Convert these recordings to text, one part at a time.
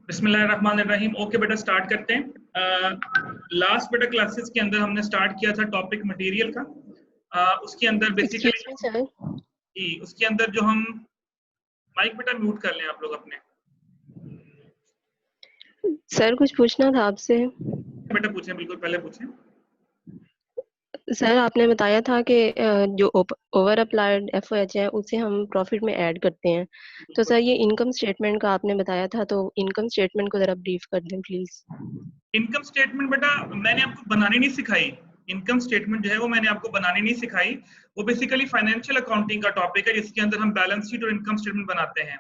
बिस्मिल्लाहिर्रहमानिर्रहीम। ओके बेटा, स्टार्ट करते हैं। लास्ट बेटा क्लासेस के अंदर हमने स्टार्ट किया था टॉपिक मटेरियल का। उसके अंदर बेसिकली एक्सक्यूज मी सर, उसके अंदर जो हम माइक बेटा म्यूट कर लें आप लोग अपने। सर कुछ पूछना था आपसे। बेटा पूछें, बिल्कुल पहले पूछें। सर आपने बताया था कि जो ओवर अप्लाइड एफओएच है उसे हम प्रॉफिट में ऐड करते हैं, तो बिल्कुल। सर ये इनकम स्टेटमेंट का आपने बताया था, तो इनकम स्टेटमेंट को जरा ब्रीफ कर दें प्लीज। इनकम स्टेटमेंट बेटा मैंने आपको बनानी नहीं सिखाई। इनकम स्टेटमेंट जो है वो मैंने आपको बनानी नहीं सिखाई। वो बेसिकली फाइनेंशियल अकाउंटिंग का टॉपिक है जिसके अंदर हम बैलेंस शीट और इनकम स्टेटमेंट बनाते हैं।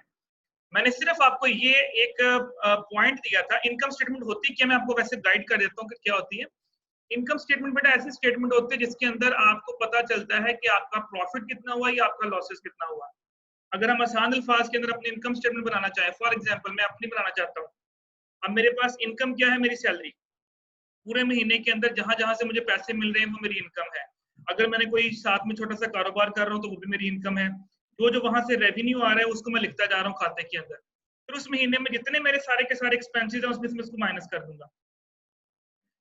मैंने सिर्फ आपको ये एक पॉइंट दिया था। इनकम स्टेटमेंट होती क्या, मैं आपको वैसे गाइड कर देता हूँ कि क्या होती है। इनकम स्टेटमेंट बेटा ऐसी स्टेटमेंट होती है जिसके अंदर आपको पता चलता है कि आपका प्रॉफिट कितना हुआ या आपका लॉसेस कितना हुआ। अगर हम आसान अल्फाज के अंदर अपनी इनकम स्टेटमेंट बनाना चाहें, फॉर एग्जांपल मैं अपनी बनाना चाहता हूँ। अब मेरे पास इनकम क्या है, मेरी सैलरी। पूरे महीने के अंदर जहां जहां से मुझे पैसे मिल रहे हैं वो मेरी इनकम है। अगर मैंने कोई साथ में छोटा सा कारोबार कर रहा हूँ तो वो भी मेरी इनकम है। जो जो वहां से रेवेन्यू आ रहा है उसको मैं लिखता जा रहा हूँ खाते के अंदर। फिर उस महीने में जितने मेरे सारे के सारे एक्सपेंसेस हैं उसमें से मैं उसको माइनस कर दूंगा।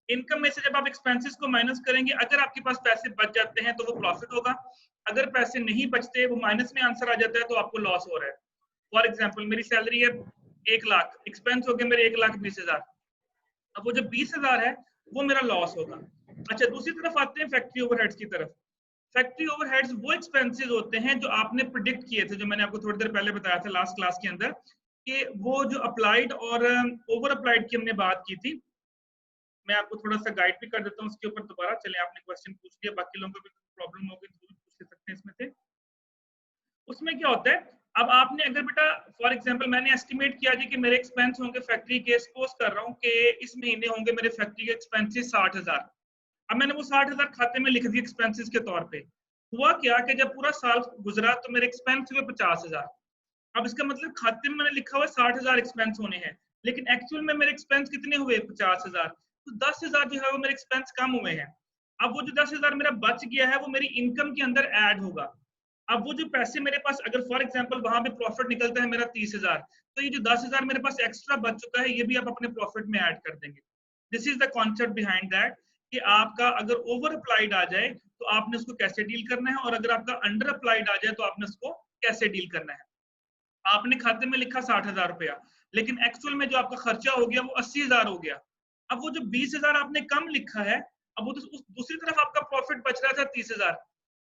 इनकम में से जब आप एक्सपेंसेस को माइनस करेंगे, अगर आपके पास पैसे बच जाते हैं तो वो प्रॉफिट होगा। अगर पैसे नहीं बचते, वो माइनस में आंसर आ जाता है, तो आपको लॉस हो रहा है। फॉर एग्जाम्पल मेरी सैलरी है 1 लाख, एक्सपेंस हो गए मेरे 1,20,000। अब वो जो 20,000 है वो मेरा लॉस होगा। अच्छा, दूसरी तरफ आते हैं फैक्ट्री ओवरहेड्स की तरफ। फैक्ट्री ओवरहेड्स वो एक्सपेंसेस होते हैं जो आपने प्रिडिक्ट किए थे, जो मैंने आपको थोड़ी देर पहले बताया था लास्ट क्लास के अंदर, कि वो जो अप्लाइड और ओवर अप्लाइड की हमने बात की थी। मैं आपको थोड़ा सा गाइड भी कर देता हूँ उसके ऊपर दोबारा। चले, आपने क्वेश्चन पूछ लिया, बाकी लोगों को भी प्रॉब्लम होगी तो पूछ सकते हैं इसमें से। उसमें क्या होता है, अब आपने अगर बेटा फॉर एग्जांपल मैंने एस्टिमेट किया जी कि मेरे एक्सपेंस होंगे फैक्ट्री के, सपोज कर रहा हूँ कि इस महीने होंगे मेरे फैक्ट्री के एक्सपेंसेस 60,000। अब मैंने वो 60,000 खाते में लिख दिए एक्सपेंसेस के तौर पे। हुआ क्या कि जब पूरा साल गुजरा तो मेरे एक्सपेंस हुए 50,000। अब इसका मतलब खाते में मैंने लिखा हुआ 60,000 एक्सपेंस होने हैं, लेकिन एक्चुअल में मेरे एक्सपेंस कितने हुए, 50,000। तो 10,000 जो है वो मेरे एक्सपेंस कम हुए हैं। अब वो जो 10,000 मेरा बच गया है वो मेरी इनकम के अंदर ऐड होगा। अब वो जो पैसे मेरे पास, अगर फॉर एग्जांपल वहां पे प्रॉफिट निकलता है मेरा 30,000, तो ये जो 10,000 मेरे पास एक्स्ट्रा बच चुका है ये भी आप अपने प्रॉफिट में ऐड कर देंगे। This is the concept behind that, कि आपका अगर ओवर अप्लाइड आ जाए तो आपने उसको कैसे डील करना है, और अगर आपका अंडर अप्लाइड आ जाए तो आपने उसको कैसे डील करना है। आपने खाते में लिखा 60,000 रुपया, लेकिन एक्चुअल में जो आपका खर्चा हो गया वो 80,000 हो गया। अब वो जो 20,000 आपने कम लिखा है, अब वो तो उस दूसरी तरफ आपका प्रॉफिट बच रहा था 30,000।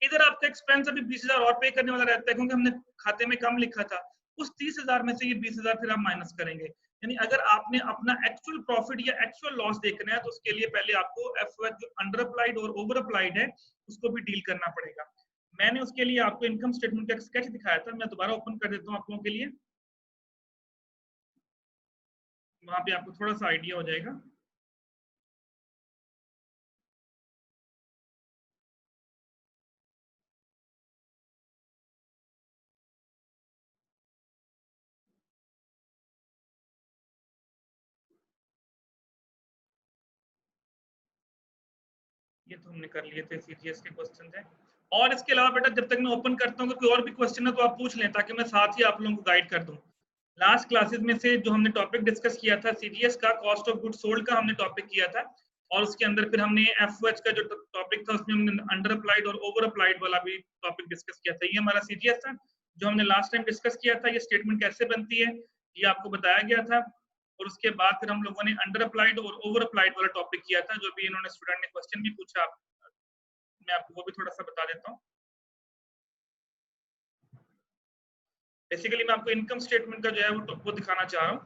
इधर आपका एक्सपेंस अभी 20,000 और पे करने वाला रहता है क्योंकि हमने खाते में कम लिखा था। उस 30,000 में से ये 20,000 फिर आप माइनस करेंगे। यानी अगर आपने अपना एक्चुअल प्रॉफिट या एक्चुअल लॉस देखना है तो उसके लिए पहले आपको एफओएच जो अंडर अप्लाइड और ओवर अप्लाइड है उसको भी डील करना पड़ेगा। मैंने उसके लिए आपको इनकम स्टेटमेंट का स्केच दिखाया था, मैं दोबारा ओपन कर देता हूँ आप लोगों के लिए। वहां पे आपको थोड़ा सा आइडिया हो जाएगा। ये तो हमने कर लिए थे, सीजीएस के क्वेश्चन हैं। और इसके अलावा बेटा जब तक मैं ओपन करता हूँ कोई और भी क्वेश्चन है तो आप पूछ लें, ताकि मैं साथ ही आप लोगों को गाइड कर दूं। लास्ट क्लासेस में से जो हमने टॉपिक डिस्कस किया था सीजीएस का, कॉस्ट ऑफ गुड सोल्ड का हमने टॉपिक किया था, और उसके अंदर फिर हमने एफओएच का जो टॉपिक था उसमें हमने अंडर अप्लाइड और ओवर अप्लाइड वाला भी टॉपिक डिस्कस किया था। ये हमारा सीजीएस था जो हमने लास्ट टाइम डिस्कस किया था। ये स्टेटमेंट कैसे बनती है ये आपको बताया गया था। और उसके बाद फिर हम लोगों ने अंडर अप्लाइड और ओवर अप्लाइड वाला टॉपिक किया था, जो भी इन्होंने स्टूडेंट ने क्वेश्चन भी पूछा। मैं आपको वो भी थोड़ा सा बता देता हूँ। बेसिकली मैं आपको इनकम स्टेटमेंट का जो है वो दिखाना चाह रहा हूँ,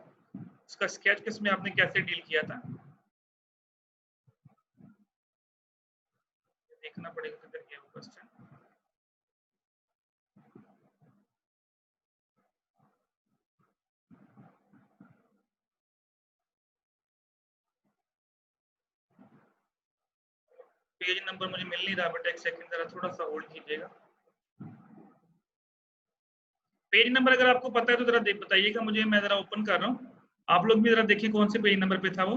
उसका स्केच किसमें आपने कैसे डील किया था देखना पड़ेगा किधर गया वो क्वेश्चन। पेज नंबर मुझे मिल नहीं रहा, बट एक सेकंड जरा थोड़ा सा होल्ड कीजिएगा। पेज नंबर अगर आपको पता है तो जरा बताइएगा मुझे, मैं जरा ओपन कर रहा हूँ। आप लोग भी जरा देखिए कौन से पेज नंबर पे था वो।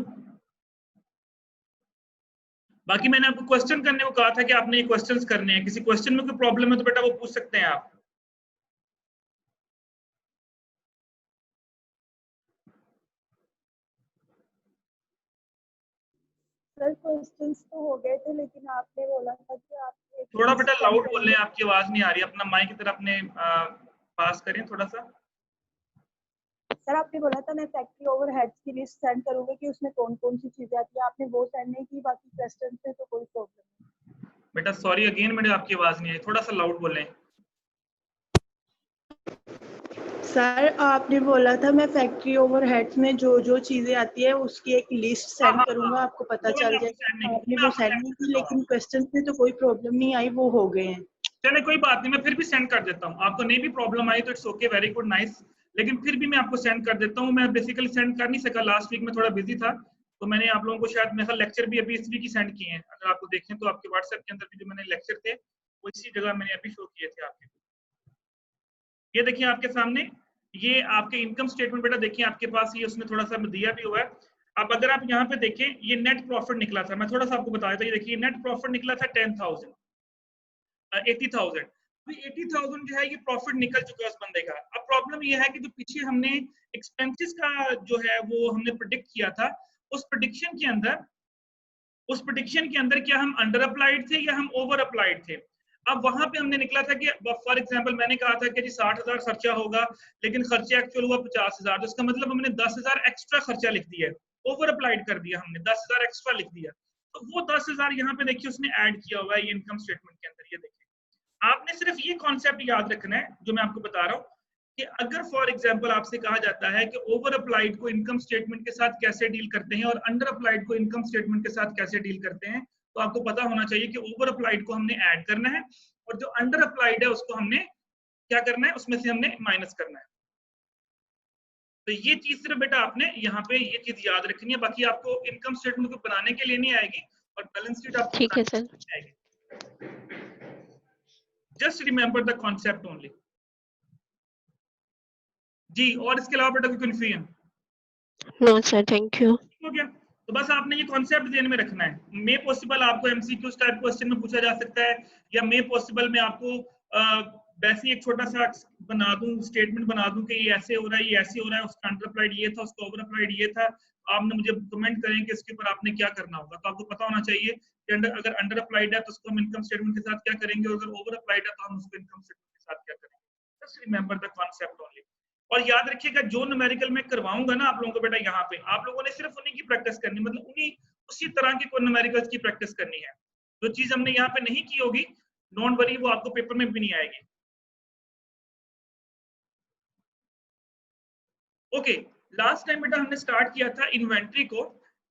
बाकी मैंने आपको क्वेश्चन करने को कहा था कि आपने ये क्वेश्चंस करने हैं। किसी क्वेश्चन में कोई प्रॉब्लम है तो बेटा वो पूछ सकते हैं आप। सर क्वेश्चंस तो हो गए थे, लेकिन आपने बोला था कि आप थोड़ा बेटा लाउड बोल रहे हैं, आपकी आवाज नहीं आ रही, अपना माइक की तरफ अपने पास करें थोड़ा सा। सर आपने बोला था मैं फैक्ट्री ओवरहेड्स की लिस्ट सेंड करूंगा कि उसमें कौन कौन सी चीजें आती है, आपने वो सेंड नहीं की, बाकी क्वेश्चन थे तो कोई प्रॉब्लम नहीं। बेटा सॉरी अगेन, मेरे आपकी आवाज नहीं आई, थोड़ा सा लाउड बोलें। सर आपने बोला था मैं फैक्ट्री ओवरहेड्स में जो जो चीजें आती है उसकी एक लिस्ट सेंड करूंगा, आपको पता वो चल मैंने जाए। आपको सेंड नहीं की, आपने मैं वो आपको सेंड सेंड नहीं कर की, देता लेकिन हूँ। क्वेश्चन में तो कोई प्रॉब्लम नहीं आई, वो हो गए हैं। चले कोई बात नहीं, मैं फिर भी सेंड कर देता हूँ, आपको नहीं भी प्रॉब्लम आई तो it's okay, very good nice, लेकिन फिर भी मैं आपको सेंड कर देता हूँ। मैं बेसिकली सेंड कर नहीं सका, लास्ट वीक में थोड़ा बिजी था, तो मैंने आप लोगों को शायद मेरा लेक्चर भी अभी इस वीक ही सेंड किए हैं। अगर आपको देखें तो आपके व्हाट्सएप के अंदर भी जो मैंने लेक्चर थे वो इसी जगह मैंने अभी शो किए थे आपके। ये देखिए आपके सामने, ये आपके इनकम स्टेटमेंट बेटा देखिए आपके पास, ये उसमें थोड़ा सा दिया भी हुआ है। अब अगर आप यहाँ पे देखें, ये नेट प्रॉफिट निकला था, मैं थोड़ा सा आपको बताया था, ये देखिए नेट प्रॉफिट निकला था 10,000 80,000। अभी 80,000 जो है ये प्रॉफिट निकल चुका है उस बंदे का। अब प्रॉब्लम ये है कि जो पीछे हमने एक्सपेंसेस का जो है वो हमने प्रिडिक्ट किया था, उस प्रिडिक्शन के अंदर क्या हम अंडर अप्लाइड थे या हम ओवर अप्लाइड थे। अब वहां पे हमने निकला था कि फॉर एग्जांपल मैंने कहा था कि जी 60,000 खर्चा होगा, लेकिन खर्चा एक्चुअल हुआ 50,000, तो इसका मतलब हमने 10,000 एक्स्ट्रा खर्चा लिख दिया, ओवर अप्लाइड कर दिया हमने, 10,000 एक्स्ट्रा लिख दिया। तो वो 10,000 यहाँ पे देखिए उसने ऐड किया हुआ है ये इनकम स्टेटमेंट के अंदर। ये देखिए आपने सिर्फ ये कॉन्सेप्ट याद रखना है जो मैं आपको बता रहा हूँ कि अगर फॉर एग्जांपल आपसे कहा जाता है कि ओवर अप्लाइड को इनकम स्टेटमेंट के साथ कैसे डील करते हैं और अंडर अप्लाइड को इनकम स्टेटमेंट के साथ कैसे डील करते हैं, तो आपको पता होना चाहिए कि ओवर अप्लाइड को हमने ऐड करना है और जो अंडर अप्लाइड है उसको हमने क्या करना है, उसमें से हमने माइनस करना है। तो ये चीज सिर्फ बेटा आपने यहाँ पे ये चीज याद रखनी है, बाकी आपको इनकम स्टेटमेंट को बनाने के लिए नहीं आएगी और बैलेंस शीट आपको ठीक है बनाने सर। के लिए आएगी। Just remember the concept only जी। और इसके अलावा बेटा कोई confusion? No sir, thank you. हो गया, तो बस आपने ये कॉन्सेप्ट ध्यान में रखना है। मे पॉसिबल आपको एमसीक्यू टाइप क्वेश्चन में पूछा जा सकता है, या मे पॉसिबल में आपको वैसे एक छोटा सा बना दूं, स्टेटमेंट बना दूं कि ये ऐसे हो रहा है, ये ऐसे हो रहा है, उसका अंडर अप्लाइड ये था, उसका ओवर अप्लाइड ये था, आपने मुझे कमेंट करें कि इसके ऊपर आपने क्या करना होगा। तो आपको पता होना चाहिए कि अगर अंडर अप्लाइड है तो उसको हम इनकम स्टेटमेंट के साथ क्या करेंगे, और अगर ओवर अप्लाइड है तो हम उसको इनकम स्टेटमेंट के साथ क्या करेंगे। Just remember the concept only. और याद रखिएगा जो न्यूमेरिकल मैं करवाऊंगा ना आप लोगों को बेटा, यहाँ पे आप लोगों ने सिर्फ उन्हीं की प्रैक्टिस करनी, मतलब उन्हीं उसी तरह की कोई न्यूमेरिकल्स की प्रैक्टिस करनी है। जो चीज हमने यहाँ पे नहीं की होगी, डोंट वरी, वो आपको पेपर में भी नहीं आएगी। ओके, लास्ट टाइम बेटा हमने स्टार्ट किया था इन्वेंट्री को,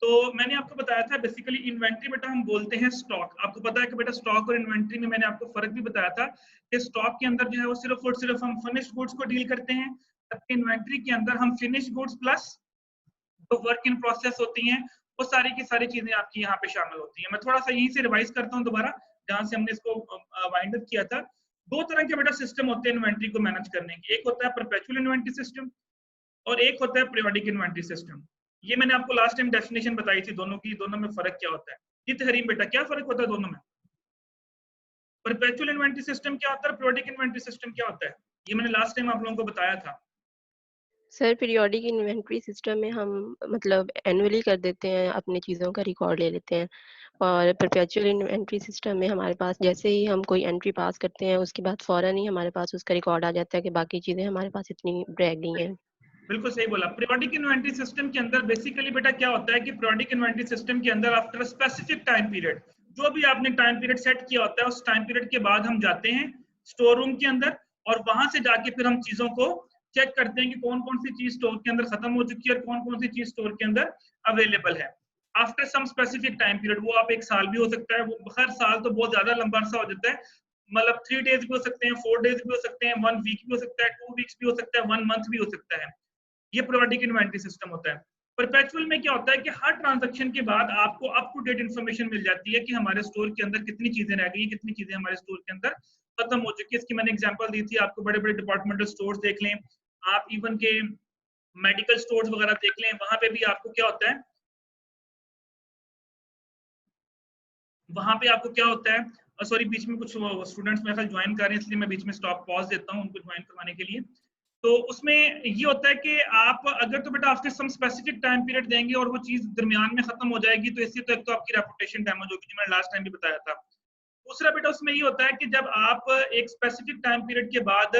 तो मैंने आपको बताया था बेसिकली इन्वेंट्री बेटा हम बोलते हैं स्टॉक। आपको पता है कि बेटा स्टॉक और इन्वेंट्री में मैंने आपको फर्क भी बताया था कि स्टॉक के अंदर जो है वो सिर्फ और सिर्फ हम फिनिश्ड गुड्स को डील करते हैं, जबकि इन्वेंट्री के अंदर हम फिनिश्ड गुड्स प्लस जो वर्क इन प्रोसेस होती हैं वो सारी की सारी चीजें आपकी यहाँ पे शामिल होती हैं। मैं थोड़ा सा यहीं से रिवाइज करता हूँ दोबारा जहां से हमने इसको वाइंड अप किया था। दो तरह के बेटा सिस्टम होते हैं इन्वेंट्री को मैनेज करने के, एक होता है परपेचुअल इन्वेंट्री सिस्टम और एक होता है पीरियोडिक इन्वेंट्री सिस्टम। ये मैंने आपको लास्ट टाइम डेफिनेशन बताई थी दोनों की, दोनों में फर्क क्या होता है। जित हरीम बेटा क्या फर्क होता है दोनों में? परपेचुअल इन्वेंट्री सिस्टम क्या होता है, पीरियोडिक इन्वेंट्री सिस्टम क्या होता है, ये मैंने लास्ट टाइम आप लोगों को बताया था। सर पीरियोडिक इन्वेंट्री सिस्टम में हम मतलब एनुअली कर देते हैं, अपनी चीज़ों का रिकॉर्ड ले लेते हैं, और परपेचुअल इन्वेंट्री सिस्टम में हमारे पास जैसे ही हम कोई एंट्री पास करते हैं उसके बाद फौरन ही हमारे पास उसका रिकॉर्ड आ जाता है कि बाकी चीज़ें हमारे पास इतनी रह गई हैं। बिल्कुल सही बोला। पीरियोडिक इन्वेंट्री सिस्टम के अंदर बेसिकली बेटा क्या होता है कि पीरियोडिक इन्वेंट्री सिस्टम के अंदर आफ्टर स्पेसिफिक टाइम पीरियड, जो भी आपने टाइम पीरियड सेट किया होता है उस टाइम पीरियड के बाद हम जाते हैं स्टोर रूम के अंदर और वहां से जाके फिर हम चीजों को चेक करते हैं कि कौन कौन सी चीज स्टोर के अंदर खत्म हो चुकी है और कौन कौन सी चीज स्टोर के अंदर अवेलेबल है after some specific time period. वो आप एक साल भी हो सकता है, वो हर साल तो बहुत ज्यादा लंबा अरसा हो जाता है, मतलब 3 डेज भी हो सकते हैं, 4 डेज भी हो सकते हैं, 1 वीक भी हो सकता है, 2 वीक्स भी हो सकता है, 1 मंथ भी हो सकता है। ये पीरियोडिक इन्वेंट्री सिस्टम होता है। परपेचुअल में क्या होता है कि हर ट्रांजैक्शन के बाद आपको अप टू डेट इन्फॉर्मेशन मिल जाती है कि हमारे स्टोर के अंदर कितनी चीजें रह गई, कितनी चीजें हमारे स्टोर के अंदर खत्म हो चुकी है। इसकी मैंने एग्जांपल दी थी आपको, बड़े बड़े डिपार्टमेंटल स्टोर्स देख लें आप, इवन के मेडिकल स्टोर्स वगैरह देख लें, वहां पे भी आपको क्या होता है, वहां पे आपको क्या होता है, सॉरी बीच में कुछ स्टूडेंट्स मेरे ख्याल ज्वाइन कर रहे हैं इसलिए मैं बीच में स्टॉप पॉज देता हूँ उनको ज्वाइन करवाने के लिए। तो उसमें ये होता है कि आप अगर तो बेटा after some specific time period देंगे और वो चीज दरमियान में खत्म हो जाएगी तो इससे तो एक तो आपकी रेपुटेशन डैमेज होगी, जो मैंने लास्ट टाइम भी बताया था। दूसरा बेटा उसमें ये होता है कि जब आप एक स्पेसिफिक टाइम पीरियड के बाद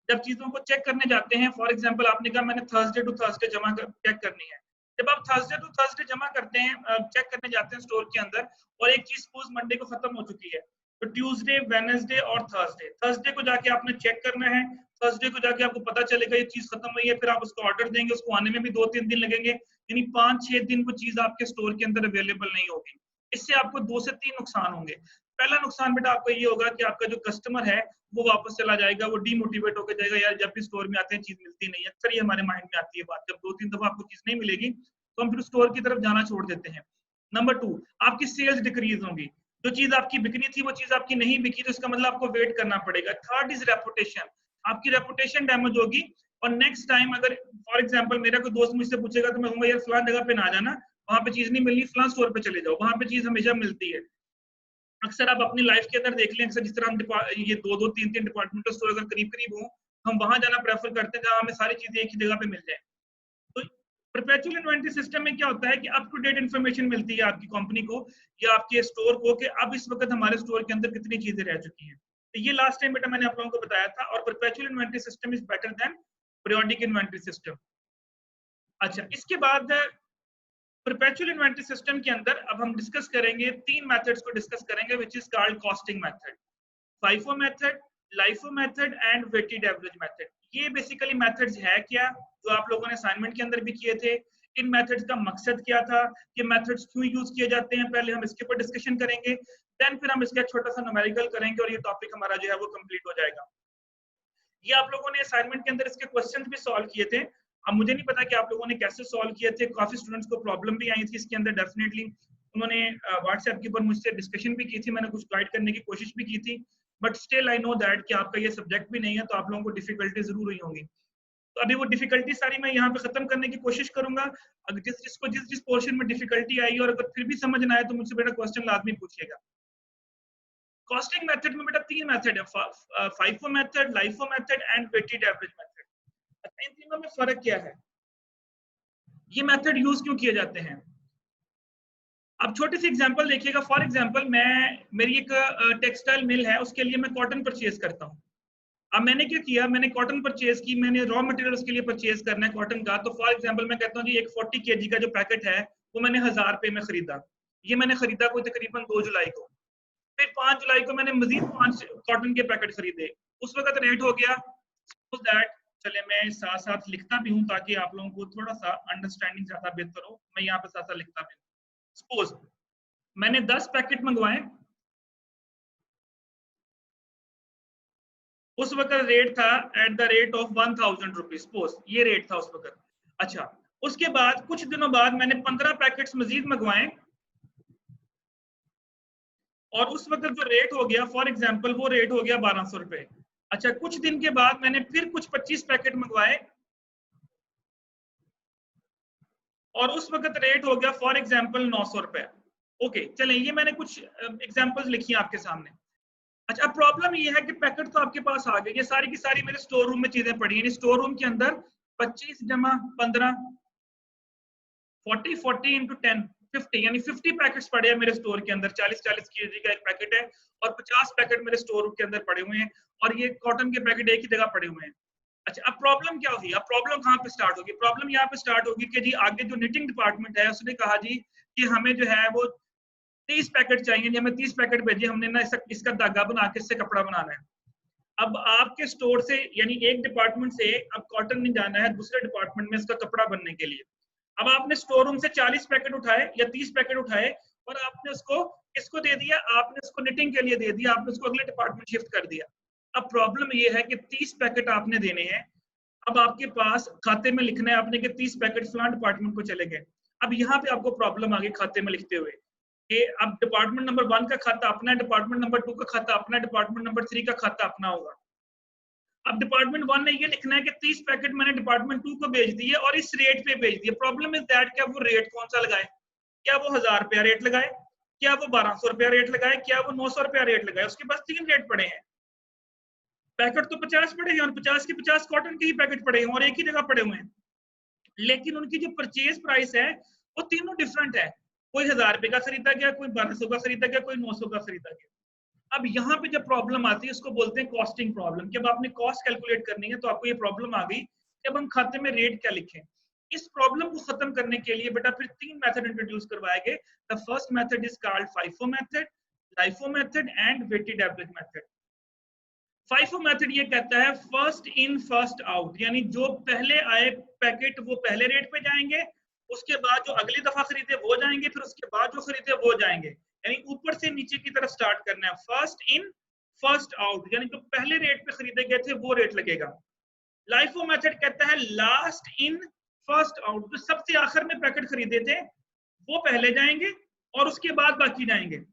जब चीजों को चेक करने जाते हैं, फॉर एग्जांपल आपने कहा मैंने थर्सडे टू थर्सडे चेक करनी है, जब आप थर्सडे टू थर्सडे जमा करते हैं, चेक करने जाते हैं स्टोर के अंदर, और एक चीज सपोज मंडे को खत्म हो चुकी है, तो ट्यूसडे, वेडनेसडे और थर्सडे को जाके आपने चेक करना है, थर्सडे को जाके आपको पता चलेगा ये चीज खत्म हुई है, फिर आप उसको ऑर्डर देंगे, उसको आने में भी 2-3 दिन लगेंगे, यानी 5-6 दिन वो चीज आपके स्टोर के अंदर अवेलेबल नहीं होगी। इससे आपको 2 से 3 नुकसान होंगे। पहला नुकसान बेटा आपको ये होगा कि आपका जो कस्टमर है वो वापस चला जाएगा, वो डीमोटिवेट होकर जाएगा, यार जब भी स्टोर में आते हैं चीज मिलती नहीं है। अक्सर ये हमारे माइंड में आती है बात, जब 2-3 दफा आपको चीज नहीं मिलेगी तो हम फिर स्टोर की तरफ जाना छोड़ देते हैं। नंबर 2, आपकी सेल्स डिक्रीज होंगी, जो चीज आपकी बिकनी थी वो चीज आपकी नहीं बिकी, तो इसका मतलब आपको वेट करना पड़ेगा। थर्ड इज रेपुटेशन, आपकी रेपुटेशन डैमेज होगी, और नेक्स्ट टाइम अगर फॉर एग्जांपल मेरा कोई दोस्त मुझसे पूछेगा तो मैं कहूंगा यार फलां जगह पे ना जाना, वहां पे चीज नहीं मिलनी, फलां स्टोर पे चले जाओ, वहां पे चीज हमेशा मिलती है। अक्सर आप अपनी लाइफ के अंदर देख लें, अक्सर जिस तरह हम ये 2-2, 3-3 डिपार्टमेंटल स्टोर अगर करीब करीब हो, हम वहां जाना प्रेफर करते हैं जहां हमें सारी चीजें एक ही जगह पे मिल जाए। तो परपेचुअल इन्वेंटरी सिस्टम में क्या होता है कि अप टू डेट इन्फॉर्मेशन मिलती है आपकी कंपनी को या आपके स्टोर को कि अब इस वक्त हमारे स्टोर के अंदर कितनी चीजें रह चुकी हैं। तो ये लास्ट टाइम बेटा मैंने आप लोगों को बताया था, और perpetual inventory system is better than periodic inventory system. अच्छा, इसके बाद परपेचुअल इन्वेंटरी सिस्टम के अंदर अब हम डिस्कस करेंगे 3 मेथड्स को डिस्कस करेंगे, which is called costing method, FIFO method, LIFO method and weighted average method. ये बेसिकली मेथड्स है क्या, जो आप लोगों ने असाइनमेंट के अंदर भी किए थे। इन मेथड्स का मकसद क्या था, कि मेथड्स क्यों यूज किए जाते हैं, पहले हम इसके ऊपर डिस्कशन करेंगे, देन फिर हम इसका छोटा सा न्यूमेरिकल करेंगे और ये टॉपिक हमारा जो है वो कंप्लीट हो जाएगा। ये आप लोगों ने असाइनमेंट के अंदर इसके क्वेश्चंस भी सॉल्व किए थे। अब मुझे नहीं पता कि आप लोगों ने कैसे सॉल्व किए थे, काफी स्टूडेंट्स को प्रॉब्लम भी आई थी इसके अंदर, डेफिनेटली उन्होंने व्हाट्सएप के ऊपर मुझसे डिस्कशन भी की थी, मैंने कुछ गाइड करने की कोशिश भी की थी, but still I know that कि आपका ये सब्जेक्ट भी नहीं है, तो आप लोगों को डिफिकल्टी जरूर हुई होंगी। तो अभी वो डिफिकल्टी सारी मैं यहाँ पे खत्म करने की कोशिश करूंगा। अगर जिस पोर्शन में डिफिकल्टी आई और अगर फिर भी समझ ना आए तो मुझसे बेटा क्वेश्चन लाजमी पूछिएगा। कॉस्टिंग मेथड में बेटा 3 मेथड है, FIFO method, LIFO method and weighted average method. अच्छा, इन तीनों में फर्क क्या है, ये मेथड यूज क्यों किए जाते हैं? अब छोटी सी एग्जांपल देखिएगा। फॉर एग्जांपल मेरी एक टेक्सटाइल मिल है, उसके लिए मैं कॉटन परचेज करता हूँ। अब मैंने क्या किया, मैंने कॉटन परचेज की, मैंने रॉ मटेरियल उसके लिए परचेज करना है कॉटन का। तो फॉर एग्जांपल मैं कहता हूँ जी एक 40 kg का जो पैकेट है वो मैंने 1000 रुपए में खरीदा। ये मैंने खरीदा कोई तकरीबन 2 जुलाई को। फिर 5 जुलाई को मैंने मजीद 5 कॉटन के पैकेट खरीदे, उस वक्त रेट हो गया दैट, चले मैं साथ साथ लिखता भी हूँ ताकि आप लोगों को थोड़ा सा अंडरस्टैंडिंग ज्यादा बेहतर हो, मैं यहाँ पे साथ साथ लिखता भी हूँ। सपोज मैंने 10 पैकेट मंगवाए, उस वक्त रेट था at the rate of 1000 rupees, suppose ये रेट था उस वक्त। अच्छा, उसके बाद कुछ दिनों बाद मैंने 15 पैकेट्स मजीद मंगवाए और उस वक्त जो रेट हो गया फॉर एग्जांपल वो रेट हो गया 1200 रुपए। अच्छा, कुछ दिन के बाद मैंने फिर कुछ 25 पैकेट मंगवाए और उस वक्त रेट हो गया फॉर एग्जांपल 900 रुपए। ओके, चलें, ये मैंने कुछ एग्जांपल्स लिखी हैं आपके सामने। अच्छा, अब प्रॉब्लम ये है कि पैकेट तो आपके पास आ गए, ये सारी की सारी मेरे स्टोर रूम में चीजें पड़ी हैं। स्टोर रूम के अंदर 25 जमा 15 40 इंटू 10 50, यानी 50 पैकेट्स पड़े हैं मेरे स्टोर के अंदर। 40 kg का एक पैकेट है और 50 पैकेट मेरे स्टोर रूम के अंदर पड़े हुए हैं, और ये कॉटन के पैकेट एक ही जगह पड़े हुए हैं। अच्छा, अब प्रॉब्लम क्या होगी, अब प्रॉब्लम कहाँ पे स्टार्ट होगी? प्रॉब्लम यहाँ पे स्टार्ट होगी कि जी आगे जो निटिंग डिपार्टमेंट है उसने कहा जी कि हमें जो है वो 30 पैकेट चाहिए, हमें 30 पैकेट भेजिए, हमने ना इसका धागा बना के इससे कपड़ा बनाना है। अब आपके स्टोर से यानी एक डिपार्टमेंट से अब कॉटन नहीं जाना है दूसरे डिपार्टमेंट में इसका कपड़ा बनने के लिए। अब आपने स्टोर रूम से 40 पैकेट उठाए या 30 पैकेट उठाए और आपने उसको किसको दे दिया, आपने उसको निटिंग के लिए दे दिया, आपने उसको अगले डिपार्टमेंट शिफ्ट कर दिया। अब प्रॉब्लम ये है कि 30 पैकेट आपने देने हैं, अब आपके पास खाते में लिखना है आपने कि 30 पैकेट फलां डिपार्टमेंट को चले गए। अब यहाँ पे आपको प्रॉब्लम आ गई खाते में लिखते हुए कि अब डिपार्टमेंट नंबर 1 का खाता अपना है, डिपार्टमेंट नंबर 2 का खाता अपना है, डिपार्टमेंट नंबर 3 का खाता अपना होगा। अब डिपार्टमेंट 1 ने ये लिखना है कि 30 पैकेट मैंने डिपार्टमेंट 2 को भेज दिए और इस रेट पे भेज दिए। प्रॉब्लम इज दैट, क्या वो रेट कौन सा लगाए? क्या वो 1000 रुपया रेट लगाए, क्या वो 1200 रुपया रेट लगाए, क्या वो 900 रुपया रेट लगाए? उसके पास 3 रेट पड़े हैं। पैकेट तो 50 पड़े हैं और 50 के 50 कॉटन के ही पैकेट पड़े हैं और एक ही जगह पड़े हुए हैं, लेकिन उनकी जो परचेज प्राइस है वो तीनों डिफरेंट है। कोई 1000 रुपए का खरीदा गया, कोई 1200 का खरीदा गया, कोई 900 का खरीदा गया। अब यहाँ पे जब प्रॉब्लम आती है उसको बोलते हैं कॉस्टिंग प्रॉब्लम। जब आपने कॉस्ट कैलकुलेट करनी है तो आपको ये प्रॉब्लम आ गई कि अब हम खाते में रेट क्या लिखें। इस प्रॉब्लम को खत्म करने के लिए बेटा फिर 3 मेथड इंट्रोड्यूस करवाए गए। The first method is called FIFO method, LIFO method and weighted average method. FIFO method ये कहता है फर्स्ट इन फर्स्ट आउट, यानी जो पहले आए पैकेट वो पहले रेट पे जाएंगे, उसके बाद जो अगली दफा खरीदे वो जाएंगे, फिर उसके बाद जो खरीदे वो जाएंगे, यानी ऊपर से नीचे की तरफ स्टार्ट करना है। फर्स्ट इन फर्स्ट आउट, यानी जो पहले रेट पे खरीदे गए थे वो रेट लगेगा। लाइफो मेथड कहता है लास्ट इन फर्स्ट आउट, जो सबसे आखिर में पैकेट खरीदे थे वो पहले जाएंगे और उसके बाद बाकी जाएंगे।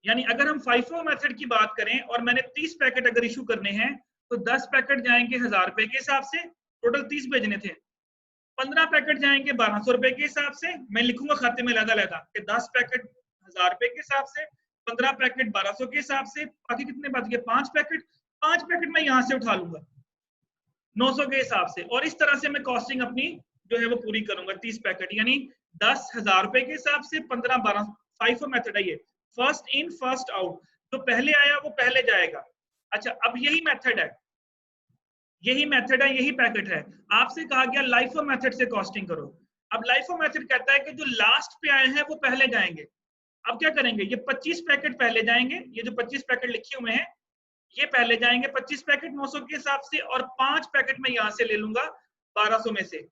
यानी अगर हम फाइफो मेथड की बात करें और मैंने 30 पैकेट अगर इशू करने हैं तो 10 पैकेट जाएंगे 1000 रुपए के हिसाब से, टोटल 30 भेजने थे। 15 पैकेट जाएंगे 1200 रुपए के हिसाब से, मैं लिखूंगा खाते में लहदा कि 10 पैकेट 1000 रुपए के हिसाब से, 15 पैकेट 1200 के हिसाब से, बाकी कितने बच गए 5 पैकेट। 5 पैकेट मैं यहाँ से उठा लूंगा 900 के हिसाब से, और इस तरह से मैं कॉस्टिंग अपनी जो है वो पूरी करूंगा। 30 पैकेट यानी 10,000 रुपए के हिसाब से, 15 12 फाइफो मेथड है ये, फर्स्ट इन फर्स्ट आउट, जो पहले आया वो पहले जाएगा। अच्छा, अब यही मेथड है, यही मेथड है, यही पैकेट है। आपसे कहा गया लाइफो मेथड से कॉस्टिंग करो। अब लाइफो मेथड कहता है कि जो लास्ट पे आए हैं वो पहले जाएंगे। अब क्या करेंगे, ये 25 पैकेट पहले जाएंगे, ये जो 25 पैकेट लिखे हुए हैं ये पहले जाएंगे 25 पैकेट 900 के हिसाब से, और 5 पैकेट मैं यहाँ से ले लूंगा 1200 में से,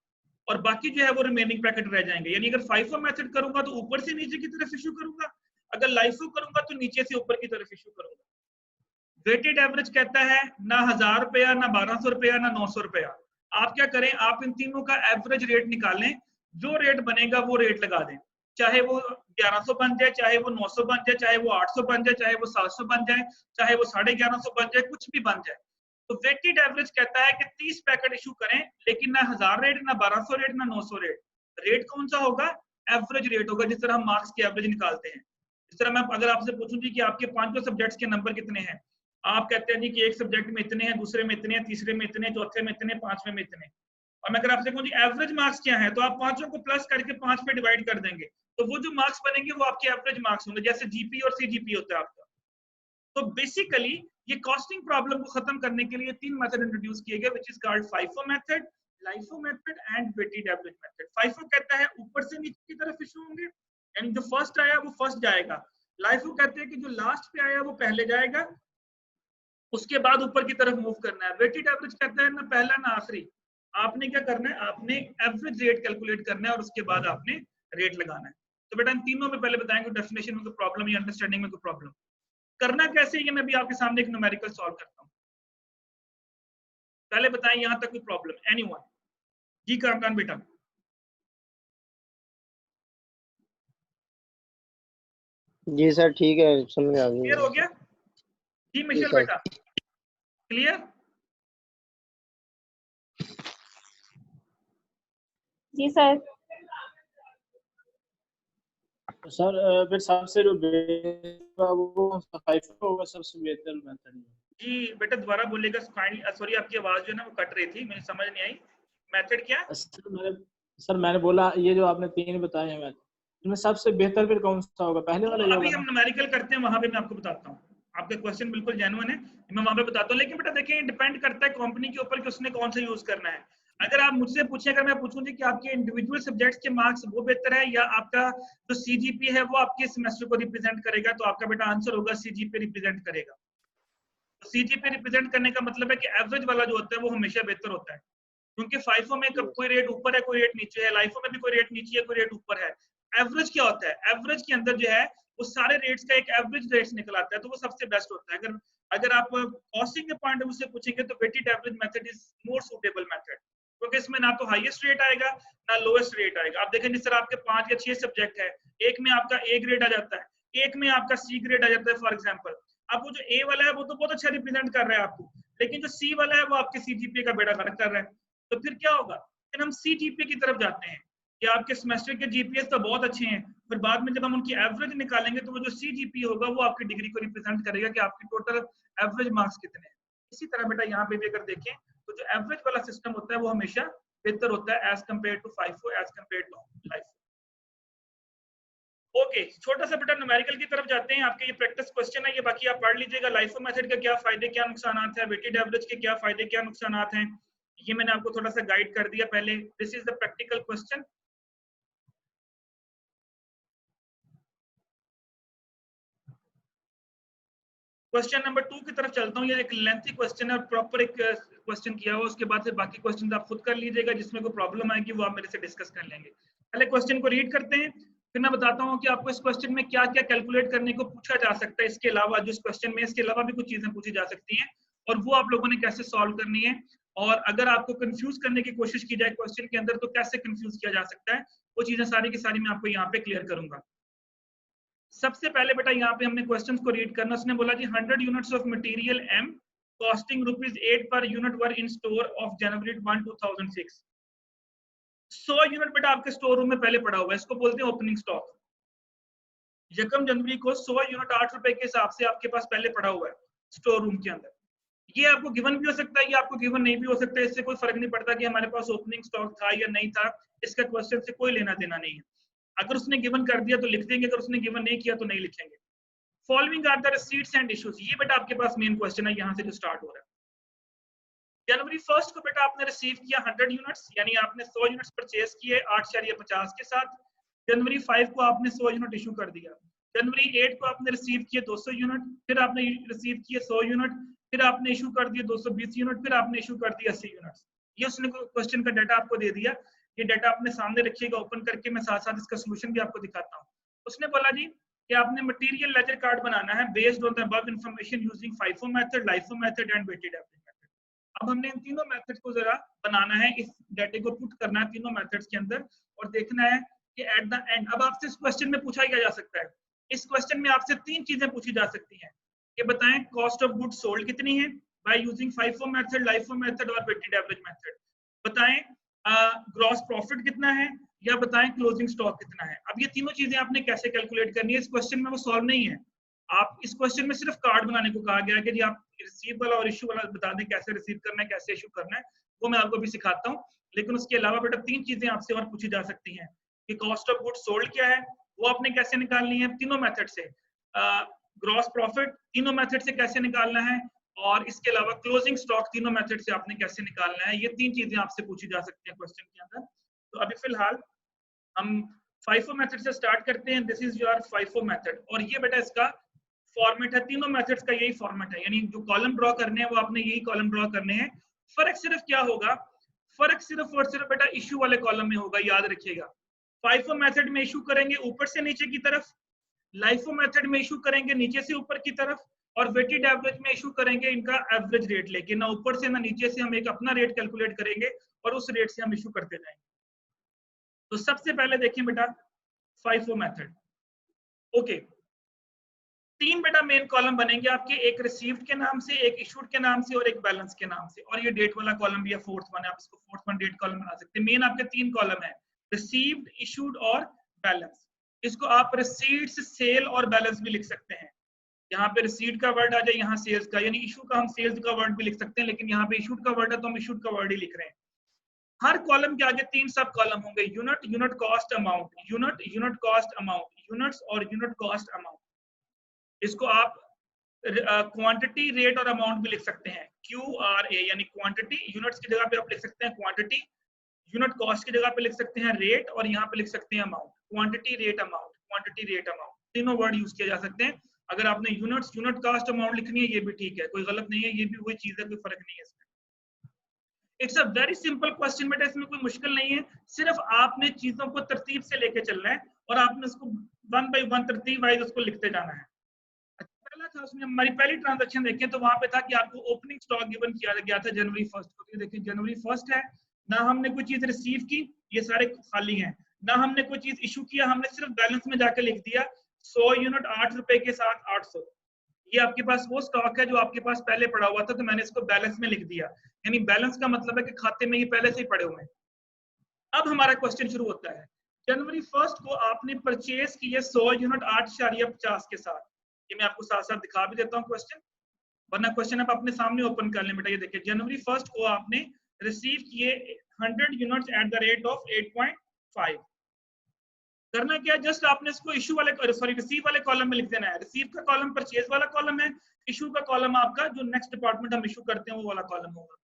और बाकी जो है वो रिमेनिंग पैकेट रह जाएंगे। यानी अगर फाइफो मेथड करूंगा तो ऊपर से नीचे की तरफ इशू करूंगा, अगर लाइफो करूंगा तो नीचे से ऊपर की तरफ इशू करूंगा। वेटेड एवरेज कहता है ना 1000 रुपया, ना 1200 रुपया, ना 900 रुपया। आप क्या करें, आप इन तीनों का एवरेज रेट निकालें, जो रेट बनेगा वो रेट लगा दें, चाहे वो 1100 बन जाए, चाहे वो 900 बन जाए, चाहे वो 800 बन जाए, चाहे वो 700 बन जाए, चाहे वो 1150 बन जाए, कुछ भी बन जाए। तो वेटेड एवरेज कहता है कि 30 पैकेट इशू करें, लेकिन ना 1000 रेट, ना 1200 रेट, ना 900 रेट। रेट कौन सा होगा, एवरेज रेट होगा, जिस तरह हम मार्क्स की एवरेज निकालते हैं। इस तरह मैं अगर आपसे पूछूं जी कि आपके 5 सब्जेक्ट्स के नंबर कितने हैं, आप कहते हैं जी कि एक सब्जेक्ट में इतने हैं, दूसरे में इतने हैं, तीसरे में इतने, चौथे में इतने, 5वें में इतने। और मैं अगर आपसे कहूं जी एवरेज मार्क्स क्या है, तो आप 5 को प्लस करके 5 पे डिवाइड कर देंगे, तो वो जो मार्क्स बनेंगे वो आपके एवरेज मार्क्स होंगे, जैसे जीपी और सीजीपी होता है आपका। तो बेसिकली ये कॉस्टिंग प्रॉब्लम को खत्म करने के लिए 3 मेथड इंट्रोड्यूस किए गए, which is called FIFO method, LIFO method and weighted average method. FIFO कहता है ऊपर से नीचे की तरफ इशू होंगे, यानी जो फर्स्ट आया वो फर्स्ट जाएगा। लाइफो कहते हैं कि जो लास्ट पे आया वो पहले जाएगा, उसके बाद ऊपर की तरफ मूव करना है। वेटेड एवरेज कहता है ना पहला ना आखिरी, आपने क्या करना है, आपने एवरेज रेट कैलकुलेट करना है और उसके बाद आपने रेट लगाना है। तो बेटा इन तीनों में पहले बताएंगे डेफिनेशन में कोई प्रॉब्लम या अंडरस्टैंडिंग में कोई प्रॉब्लम, करना कैसे ये मैं भी आपके सामने एक न्यूमेरिकल सॉल्व करता हूँ। पहले बताएं यहाँ तक कोई प्रॉब्लम, एनीवन? जी कामरान बेटा। जी सर ठीक है, समझ आ गई। क्लियर हो गया जी मिशेल बेटा, क्लियर? जी सर। सर फिर सबसे जो वो फाइफो होगा सबसे बेहतर मेथड। जी बेटा दोबारा बोलेगा काइंडली, सॉरी आपकी आवाज जो है ना वो कट रही थी, मुझे समझ नहीं आई। मेथड क्या? सर मैंने बोला ये जो आपने 3 बताए हैं मेथड, इनमें सबसे बेहतर फिर कौन सा होगा, पहले वाला? अभी हम न्यूमेरिकल करते हैं, वहां पे मैं आपको बताता हूँ। आपका क्वेश्चन बिल्कुल जेन्युइन है, मैं वहां पे बताता हूँ। लेकिन बेटा देखिए डिपेंड करता है कंपनी के ऊपर कि उसने कौन सा यूज करना है। अगर आप मुझसे पूछें, अगर मैं पूछूं कि आपके इंडिविजुअल सब्जेक्ट्स के मार्क्स वो बेहतर है या आपका जो सीजीपी है वो आपके सेमेस्टर को रिप्रेजेंट करेगा, तो आपका बेटा आंसर होगा सीजीपी रिप्रेजेंट करेगा। तो सीजीपी रिप्रेजेंट करने का मतलब है कि एवरेज वाला जो होता है वो हमेशा बेहतर होता है, क्योंकि फाइफो में कब कोई रेट ऊपर है कोई रेट नीचे है, लाइफो में भी कोई रेट नीचे है कोई रेट ऊपर है। एवरेज क्या होता है, एवरेज के अंदर जो है वो सारे रेट्स का एक एवरेज रेट्स निकल आता है, तो वो सबसे बेस्ट होता है। अगर आप कॉस्टिंग के पॉइंट ऑफ व्यू से पूछेंगे तो weighted average method is more suitable method, क्योंकि इसमें ना तो हाईएस्ट रेट आएगा ना लोएस्ट रेट आएगा। आप देखें जिस तरह आपके 5 या 6 सब्जेक्ट है, एक में आपका ए ग्रेड आ जाता है, एक में आपका सी ग्रेड आ जाता है फॉर एग्जाम्पल। अब वो जो ए वाला है वो तो बहुत अच्छा रिप्रेजेंट कर रहा है आपको, लेकिन जो सी वाला है वो आपके सीजीपीए का बेड़ा गर्क कर रहा है। तो फिर क्या होगा, फिर हम सीजीपीए की तरफ जाते हैं कि आपके सेमेस्टर के जीपीएस तो बहुत अच्छे हैं, फिर बाद में जब हम उनकी एवरेज निकालेंगे तो वो जो सीजीपीए होगा वो आपकी डिग्री को रिप्रेजेंट करेगा कि आपकी टोटल एवरेज मार्क्स कितने हैं। इसी तरह बेटा यहाँ पे भी अगर देखें तो जो एवरेज वाला सिस्टम होता है वो हमेशा बेहतर होता है as compare to FIFO, as compare to LIFO। Okay, छोटा सा बेटा न्यूमेरिकल की तरफ जाते हैं। आपके ये प्रैक्टिस क्वेश्चन है, ये बाकी आप पढ़ लीजिएगा। LIFO मेथड का क्या फायदे क्या नुकसान है, वेटेड एवरेज के क्या फायदे क्या नुकसान हैं, ये मैंने आपको थोड़ा सा गाइड कर दिया पहले। This is the practical question. Question number 2 की तरफ चलता हूँ। ये एक लेंथी क्वेश्चन है, प्रॉपर एक क्वेश्चन किया हुआ, उसके बाद फिर बाकी क्वेश्चन आप खुद कर लीजिएगा, जिसमें कोई प्रॉब्लम आएगी वो आप मेरे से डिस्कस कर लेंगे। पहले क्वेश्चन को रीड करते हैं, फिर मैं बताता हूँ कि आपको इस क्वेश्चन में क्या क्या कैलकुलेट करने को पूछा जा सकता है। इसके अलावा जो इस क्वेश्चन में इसके अलावा भी कुछ चीजें पूछी जा सकती हैं और वो आप लोगों ने कैसे सॉल्व करनी है, और अगर आपको कंफ्यूज करने की कोशिश की जाए क्वेश्चन के अंदर तो कैसे कंफ्यूज किया जा सकता है, वो चीजें सारी की सारी मैं आपको यहाँ पे क्लियर करूंगा। सबसे पहले बेटा यहाँ पे हमने क्वेश्चंस को रीड करना। उसने बोला जी 100 units of material M costing ₹8 per unit were in store of January 1, 2006। 100 unit बेटा आपके स्टोर रूम में पहले पड़ा हुआ है, इसको बोलते हैं ओपनिंग स्टॉक। यकम जनवरी को 100 यूनिट 8 रुपए के हिसाब से आपके पास पहले पड़ा हुआ है स्टोर रूम के अंदर। ये आपको गिवन भी हो सकता है, ये आपको गिवन नहीं भी हो सकता है, इससे कोई फर्क नहीं पड़ता कि हमारे पास ओपनिंग स्टॉक था या नहीं था, इसका क्वेश्चन से कोई लेना देना नहीं है। अगर उसने गिवन कर दिया तो लिख देंगे, अगर उसने गिवन नहीं किया तो नहीं लिखेंगे। Following are the receipts and issues, ये बेटा आपके पास मेन क्वेश्चन है, यहाँ से जो स्टार्ट हो रहा है। जनवरी 1 को बेटा आपने रिसीव किया 100 यूनिट्स, यानी आपने 100 यूनिट्स परचेज किए 8.50 के साथ। जनवरी 5 को आपने 100 यूनिट इशू कर दिया। जनवरी 8 को आपने रिसीव किए 200 यूनिट, फिर आपने रिसीव किए 100 यूनिट, फिर आपने इशू कर दिए 220 यूनिट, फिर आपने इशू कर दिया 80 यूनिट्स। ये उसने क्वेश्चन का डाटा आपको दे दिया। ये डाटा अपने सामने रखिएगा ओपन करके, मैं साथ साथ इसका सॉल्यूशन भी आपको दिखाता हूँ। उसने बोला जी कि आपने मटेरियल लेजर कार्ड बनाना है based on the above information using FIFO method, LIFO method and weighted average method. अब हमने इन तीनों मेथड्स को जरा बनाना है, इस डाटे को पुट करना है तीनों मेथड्स के अंदर और देखना है कि एट द एंड। अब आपसे इस क्वेश्चन में पूछा क्या जा सकता है, इस क्वेश्चन में आपसे 3 चीजें पूछी जा सकती हैं कि बताएं कॉस्ट ऑफ गुड्स सोल्ड कितनी है by using FIFO method, LIFO method और वेटेड एवरेज मेथड। बताएं ग्रॉस प्रॉफिट कितना है, या बताएं क्लोजिंग स्टॉक कितना है। अब ये तीनों चीजें आपने कैसे कैलकुलेट करनी है, इस क्वेश्चन में वो सॉल्व नहीं है। आप इस क्वेश्चन में सिर्फ कार्ड बनाने को कहा गया है कि जी आप रिसीव वाला और इशू वाला बता दें, कैसे रिसीव करना है कैसे इशू करना है, वो मैं आपको भी सिखाता हूँ। लेकिन उसके अलावा बेटा 3 चीजें आपसे और पूछी जा सकती हैं कि कॉस्ट ऑफ गुड्स सोल्ड क्या है, वो आपने कैसे निकालनी है तीनों मेथड से, ग्रॉस प्रॉफिट तीनों मेथड से कैसे निकालना है, और इसके अलावा क्लोजिंग स्टॉक तीनों मेथड से आपने कैसे निकालना है। ये 3 चीजें आपसे पूछी जा सकती हैं क्वेश्चन के अंदर। तो अभी फिलहाल हम FIFO मेथड से स्टार्ट करते हैं। This is your FIFO method और ये बेटा इसका फॉर्मेट है, तीनों मेथड्स का यही फॉर्मेट है, यानी जो कॉलम ड्रॉ करने हैं वो आपने यही कॉलम ड्रॉ करने हैं। फर्क सिर्फ क्या होगा, फर्क सिर्फ और सिर्फ बेटा इशू वाले कॉलम में होगा, याद रखिएगा। FIFO मेथड में इशू करेंगे ऊपर से नीचे की तरफ, LIFO मेथड में इशू करेंगे नीचे से ऊपर की तरफ, और वेटेड एवरेज में इशू करेंगे इनका एवरेज रेट लेके, ना ऊपर से ना नीचे से, हम एक अपना रेट कैलकुलेट करेंगे और उस रेट से हम इशू करते जाएंगे। तो सबसे पहले देखिए बेटा FIFO मेथड। ओके, 3 बेटा मेन कॉलम बनेंगे आपके, एक रिसीव्ड के नाम से, एक इशूड के नाम से और एक बैलेंस के नाम से, और ये डेट वाला कॉलम भी है, 4th वन है, आप इसको 4th वन डेट कॉलम बना सकते हैं। मेन आपके 3 कॉलम है, रिसीव्ड, इशूड और बैलेंस। इसको आप रिसीट्स, सेल और बैलेंस भी लिख सकते हैं। यहाँ पे रिसीट का वर्ड आ जाए, यहाँ सेल्स का, यानी इशू का हम सेल्स का वर्ड भी लिख सकते हैं, लेकिन यहाँ पे इशूड का वर्ड है तो हम इशूड का वर्ड ही लिख रहे हैं। हर कॉलम के आगे 3 सब कॉलम होंगे, unit, unit cost amount, unit, unit cost amount, units और यूनिट कॉस्ट अमाउंट। इसको आप क्वांटिटी, रेट और अमाउंट भी लिख सकते हैं, QRA, यानी क्वांटिटी, यूनिट्स की जगह पे आप लिख सकते हैं क्वांटिटी, यूनिट कॉस्ट की जगह पे लिख सकते हैं रेट, और यहाँ पे लिख सकते हैं amount, quantity rate amount, quantity rate amount, तीनों वर्ड यूज किए जा सकते हैं। अगर आपने यूनिट्स, यूनिट कॉस्ट अमाउंट लिखनी है ये भी ठीक है, कोई गलत नहीं है, ये भी वही चीज है, कोई फर्क नहीं है इसमें। It's a very simple question बेटा, इसमें कोई मुश्किल नहीं है, सिर्फ आपने चीजों को तरतीब से लेके चलना है और आपने उसको 1 बाय 1 तरतीब वाइज उसको लिखते जाना है। पहला था उसमें हमारी पहली ट्रांजैक्शन देखें तो वहां पे था कि आपको ओपनिंग स्टॉक गिवन किया गया था जनवरी 1 को। तो देखिए जनवरी 1 है, ना हमने कोई चीज रिसीव की, ये सारे खाली हैं, ना हमने कोई चीज इशू किया, हमने सिर्फ बैलेंस में जाकर लिख दिया 100 यूनिट 8 रुपए के साथ 800। ये आपके पास वो स्टॉक है जो आपके पास पहले पड़ा हुआ था, तो मैंने इसको बैलेंस में लिख दिया, यानी बैलेंस का मतलब है कि खाते में ये पहले से ही पड़े हुए हैं। अब हमारा क्वेश्चन शुरू होता है, जनवरी 1 को आपने परचेज किए 100 यूनिट 8.50 के साथ। ये मैं आपको साथ साथ दिखा भी देता हूँ क्वेश्चन। वरना क्वेश्चन आप अपने सामने ओपन कर लें बेटा। ये देखिए जनवरी 1 को आपने रिसीव किए 100 units at the rate of 8.5। करना क्या, जस्ट आपने इसको इशू वाले रिसीव वाले कॉलम में लिख देना है। रिसीव का कॉलम परचेज वाला कॉलम है, इशू का कॉलम आपका जो नेक्स्ट डिपार्टमेंट हम इशू करते हैं वो वाला कॉलम होगा।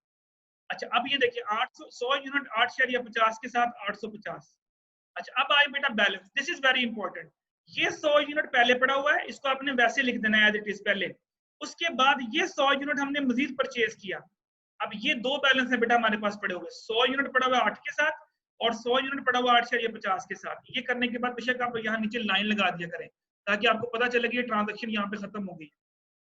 अच्छा अब ये देखिए 100 यूनिट 8.50 के साथ 850। अच्छा अब आए बेटा balance, this is very important. ये 100 यूनिट पहले पड़ा हुआ है, इसको आपने वैसे लिख देना है एज इट इज पहले। उसके बाद ये 100 यूनिट हमने मजीद परचेज किया। अब ये दो बैलेंस है बेटा हमारे पास पड़े हुए, 100 यूनिट पड़ा हुआ है 8 के साथ और 100 यूनिट पड़ा हुआ 8.50 के साथ। ये करने के बाद बेशक आप यहाँ नीचे लाइन लगा दिया करें ताकि आपको पता चले कि ये ट्रांजैक्शन यहाँ पे खत्म हो गई।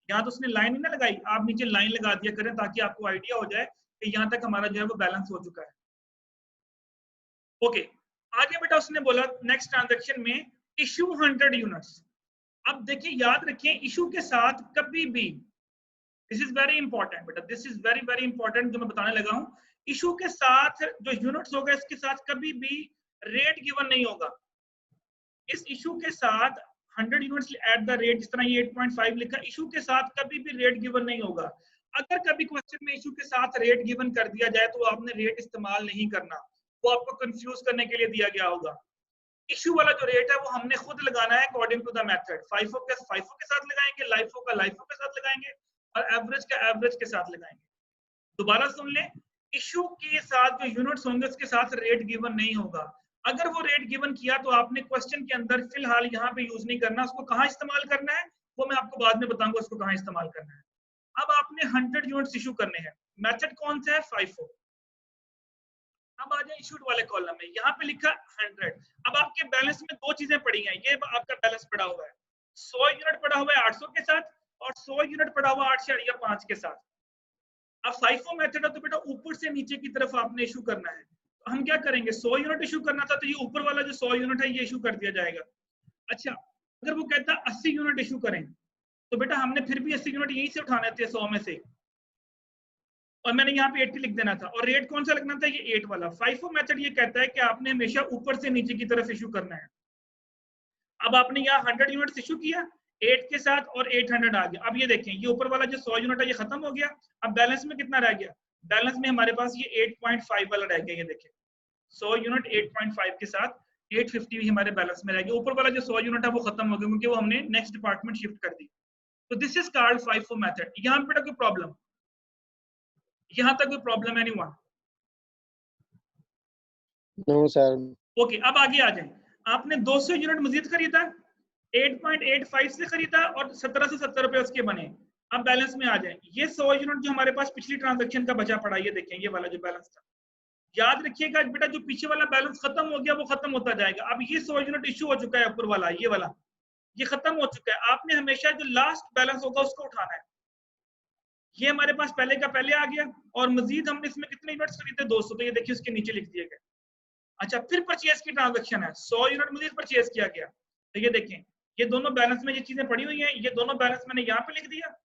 यहाँ तो उसने लाइन ही ना लगाई, आप नीचे लाइन लगा दिया करें ताकि आपको आइडिया हो जाए कि यहाँ तक हमारा जो है वो बैलेंस हो चुका है। ओके आगे बेटा उसने बोला नेक्स्ट ट्रांजैक्शन में इशू 100 यूनिट्स। अब देखिए याद रखिए इशू के साथ कभी भी, दिस इज वेरी इंपॉर्टेंट बेटा, this is very very important जो मैं बताने लगा हूं, इशू के साथ जो यूनिट्स होगा इसके साथ कभी भी रेट गिवन नहीं होगा। इस इशू के साथ 100 यूनिट्स एट द रेट, जिस तरह ये 8.5 लिखा, इशू के साथ कभी भी रेट गिवन नहीं होगा। अगर कभी क्वेश्चन में इशू के साथ रेट गिवन कर दिया जाए तो आपने रेट इस्तेमाल नहीं करना, वो आपको कंफ्यूज करने के लिए दिया गया होगा। इशू वाला जो रेट है वो हमने खुद लगाना है according to the method. FIFO के साथ लगाएंगे, LIFO का LIFO के साथ लगाएंगे और एवरेज का एवरेज के साथ लगाएंगे। दोबारा सुन लें, इशू के साथ जो यूनिट्स होंगे उसके साथ रेट गिवन नहीं होगा। अगर वो रेट गिवन किया तो आपने क्वेश्चन के अंदर फिलहाल यहाँ पे यूज नहीं करना, उसको कहाँ इस्तेमाल करना है वो मैं आपको बाद में बताऊंगा उसको कहाँ इस्तेमाल करना है। अब आपने 100 यूनिट्स इशू करने हैं, मेथड कौन सा है, FIFO। अब आ जाए इशूड वाले कॉलम में, यहाँ पे लिखा 100। अब आपके बैलेंस में दो चीजें पड़ी हैं, ये आपका बैलेंस पड़ा हुआ है, 100 यूनिट पड़ा हुआ है 800 के साथ और 100 यूनिट पड़ा हुआ 8.5 के साथ। अब FIFO मेथड है तो बेटा ऊपर से नीचे की तरफ आपने इशू करना है। तो हम क्या करेंगे, 100 यूनिट इशू करना था तो ये ऊपर वाला जो 100 यूनिट है ये इशू कर दिया जाएगा। अच्छा अगर वो कहता है 80 यूनिट इशू करें तो बेटा हमने फिर भी 80 यूनिट यहीं से उठाने थे 100 में से, और मैंने यहाँ पे 80 लिख देना था और रेट कौन सा लगना था, ये 8 वाला। FIFO मेथड ये कहता है कि आपने हमेशा ऊपर से नीचे की तरफ इशू करना है। अब आपने यहाँ 100 यूनिट्स इशू किया 8 के साथ और 800 आ गया। अब ये देखें ये ऊपर वाला जो 100 यूनिट है ये खत्म हो गया। अब बैलेंस में कितना रह गया, बैलेंस में हमारे पास ये 8.5 वाला रह गया। ये देखें 100 यूनिट 8.5 के साथ 850 भी हमारे बैलेंस में रह गया। ऊपर वाला जो 100 यूनिट है वो खत्म हो गया क्योंकि वो हमने नेक्स्ट डिपार्टमेंट शिफ्ट कर दी। तो this is called FIFO method. यहाँ पे कोई प्रॉब्लम, यहाँ तक कोई problem anyone? No sir. Okay अब आगे आ जाए, आपने 200 यूनिट मजीद खरीदा, 8.85 से खरीदा और 1770 रुपए उसके बने। अब बैलेंस में आ जाए, ये 100 यूनिट जो हमारे पास पिछली ट्रांजैक्शन का बचा पड़ा, ये देखें ये वाला जो बैलेंस था, याद रखिएगा बेटा जो पीछे वाला बैलेंस खत्म हो गया वो खत्म होता जाएगा। अब ये 100 यूनिट इशू हो चुका है, ऊपर वाला ये वाला ये खत्म हो चुका है। आपने हमेशा जो लास्ट बैलेंस होगा उसको उठाना है। ये हमारे पास पहले का पहले आ गया और मजीद हमने इसमें कितने यूनिट्स खरीदे, 200, तो ये देखिए उसके नीचे लिख दिए गए। अच्छा फिर परचेज की ट्रांजैक्शन है, 100 यूनिट मजीद परचेज किया गया, तो ये देखें ये दोनों बैलेंस में ये चीजें पड़ी हुई हैं, ये दोनों बैलेंस मैंने यहाँ पे लिख दिया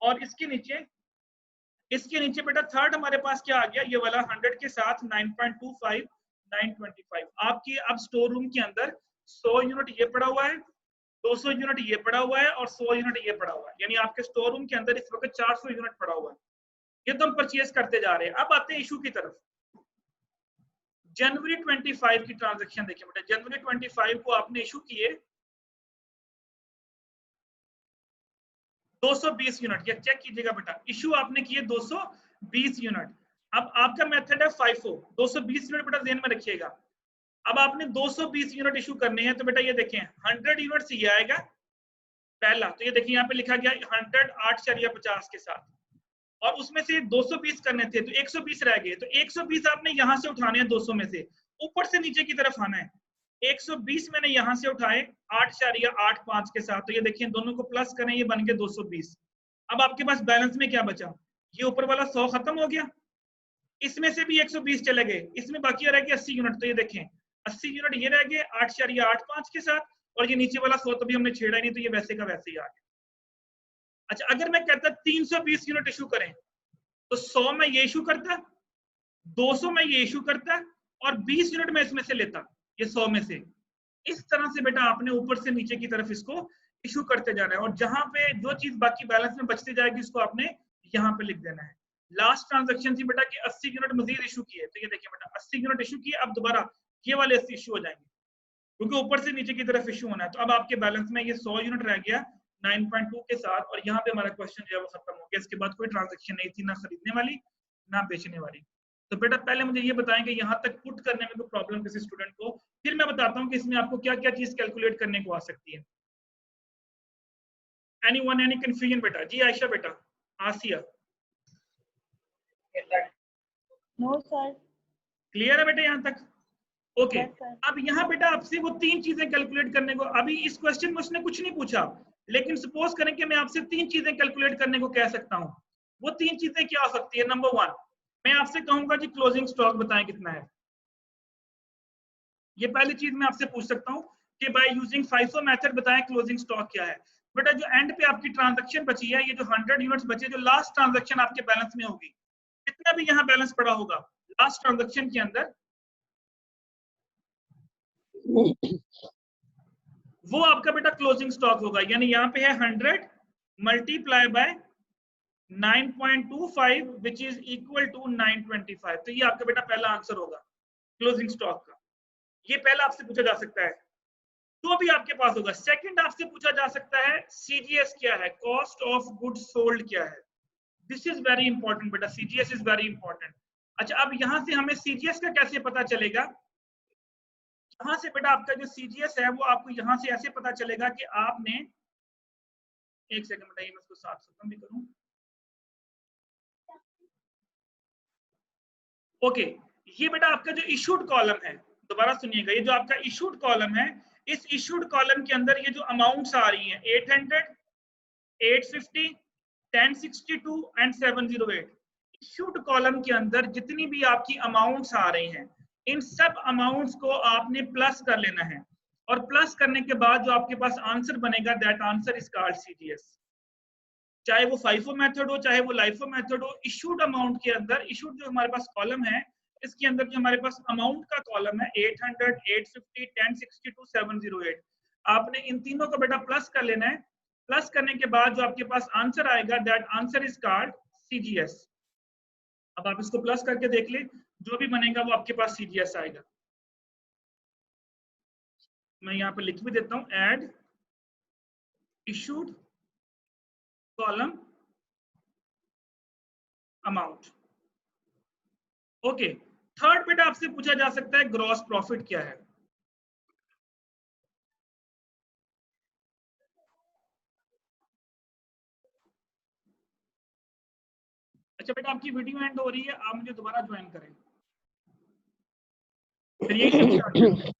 और इसके नीचे बेटा थर्ड हमारे पास क्या आ गया, ये वाला 100 के साथ 9.25 925। आपकी अब स्टोर रूम के अंदर 100 यूनिट ये पड़ा हुआ है, 200 यूनिट ये पड़ा हुआ है और 100 यूनिट ये पड़ा हुआ है, यानी आपके स्टोर रूम के अंदर इस वक्त 400 यूनिट पड़ा हुआ है। ये तो हम परचेज करते जा रहे हैं। अब आते हैं इशू की तरफ। जनवरी 25 की ट्रांजैक्शन देखिए बेटा, जनवरी 25 को आपने इशू किए 220 यूनिट, ये चेक कीजिएगा बेटा, इशू आपने किए 220 यूनिट। अब आपका मेथड है FIFO, 220 यूनिट बेटा ध्यान में रखिएगा। अब आपने 220 यूनिट इशू करने हैं तो बेटा ये देखें 100 यूनिट ये आएगा पहला, तो ये देखिए यहाँ पे लिखा गया 100 8.50 के साथ, और उसमें से 220 करने थे तो 120 रह गए, तो 120 आपने यहाँ से उठाने हैं 200 में से, ऊपर से नीचे की तरफ आना है। 120 मैंने यहाँ से उठाए 8.85 के साथ, तो ये देखिए दोनों को प्लस करें ये बन के 220। अब आपके पास बैलेंस में क्या बचा, ये ऊपर वाला 100 खत्म हो गया, इसमें से भी 120 चले गए, इसमें बाकी रह गया 80 यूनिट, तो ये देखें 80 यूनिट ये रह गए 8.85 के साथ, और ये नीचे वाला 100 तो भी हमने छेड़ा ही नहीं, तो ये वैसे का वैसे ही आ गया। अच्छा अगर मैं कहता 320 यूनिट इशू करें तो 100 में ये इशू करता, 200 में ये इशू करता और 20 यूनिट में इसमें से लेता, ये 100 में से। इस तरह से बेटा आपने ऊपर से नीचे की तरफ इसको इशू करते जाना है, और जहां पे जो चीज बाकी बैलेंस में बचती जाएगी उसको आपने यहाँ पे लिख देना है। लास्ट ट्रांजैक्शन थी बेटा कि 80 यूनिट मजीद इशू किए, तो ये देखिए बेटा 80 यूनिट इशू किए, अब दोबारा ये वाले 80 इशू हो जाएंगे क्योंकि ऊपर से नीचे की तरफ इशू होना है। तो अब आपके बैलेंस में ये 100 यूनिट रह गया 9.2 के साथ, और यहाँ पे हमारा क्वेश्चन जो है वो खत्म हो गया। इसके बाद कोई ट्रांजैक्शन नहीं थी, ना खरीदने वाली ना बेचने वाली। तो बेटा पहले मुझे ये बताएं कि यहाँ तक पुट करने में कोई प्रॉब्लम किसी स्टूडेंट को, फिर मैं बताता हूँ कि इसमें आपको क्या क्या चीज कैलकुलेट करने को आ सकती है। एनीवन, एनी कंफ्यूजन बेटा? जी आयशा बेटा, आसिया, नो सर। क्लियर है बेटा यहाँ तक? Okay Yes, sir. अब यहाँ बेटा आपसे वो 3 चीजें कैलकुलेट करने को, अभी इस क्वेश्चन में उसने कुछ नहीं पूछा, लेकिन सपोज करें कि मैं आपसे 3 चीजें कैलकुलेट करने को कह सकता हूँ। वो 3 चीजें क्या हो सकती है? नंबर 1, मैं आपसे कहूंगा जी क्लोजिंग स्टॉक बताएं कितना है। ये पहली चीज मैं आपसे पूछ सकता हूँ कि बाय यूजिंग FIFO मेथड बताएं क्लोजिंग स्टॉक क्या है। बेटा जो एंड पे आपकी ट्रांजैक्शन बची है, ये जो 100 यूनिट्स बचे, जो लास्ट ट्रांजैक्शन आपके बैलेंस में होगी, कितना भी यहाँ बैलेंस पड़ा होगा लास्ट ट्रांजैक्शन के अंदर, वो आपका बेटा क्लोजिंग स्टॉक होगा। यानी यहाँ पे है 100 multiply by 9.25 which is equal to 925। तो ये आपका बेटा पहला आंसर होगा क्लोजिंग स्टॉक का। ये पहला आपसे पूछा जा सकता है, तो भी आपके पास होगा। सेकंड आपसे पूछा जा सकता है CGS क्या है, कॉस्ट ऑफ गुड्स सोल्ड क्या है। दिस इज वेरी इंपॉर्टेंट बेटा, CGS इज वेरी इंपॉर्टेंट। अच्छा अब यहां से हमें CGS का कैसे पता चलेगा? यहाँ से बेटा आपका जो CGS है वो आपको यहाँ से ऐसे पता चलेगा कि आपने, एक सेकंड बेटा ये मैं इसको साफ खत्म भी करूं। ओके ये बेटा आपका जो इशूड कॉलम है, दोबारा सुनिएगा, ये जो आपका इशूड कॉलम है, इस इशूड कॉलम के अंदर ये जो अमाउंट्स आ रही हैं 800, 850, 1062 एंड 708, इशूड कॉलम के अंदर जितनी भी आपकी अमाउंट्स आ रही हैं, इन सब अमाउंट्स को आपने प्लस कर लेना है, और प्लस करने के बाद जो आपके पास आंसर बनेगा that answer is called CGS। चाहे वो FIFO मेथड हो चाहे वो LIFO मेथड हो, इशूड अमाउंट के अंदर, इशूड जो हमारे पास कॉलम है, इसके अंदर जो हमारे पास अमाउंट का कॉलम है 800, 850, 1062, 708, आपने इन तीनों को बेटा प्लस कर लेना है। प्लस करने के बाद जो आपके पास आंसर आएगा that answer is called CGS। अब आप इसको प्लस करके देख ले, जो भी बनेगा वो आपके पास CGS आएगा। मैं यहाँ पे लिख भी देता हूँ, add issued column amount. Okay third बेटा आपसे पूछा जा सकता है ग्रॉस प्रॉफिट क्या है। अच्छा बेटा आपकी वीडियो एंड हो रही है, आप मुझे दोबारा ज्वाइन करें, फिर यही से स्टार्ट करें।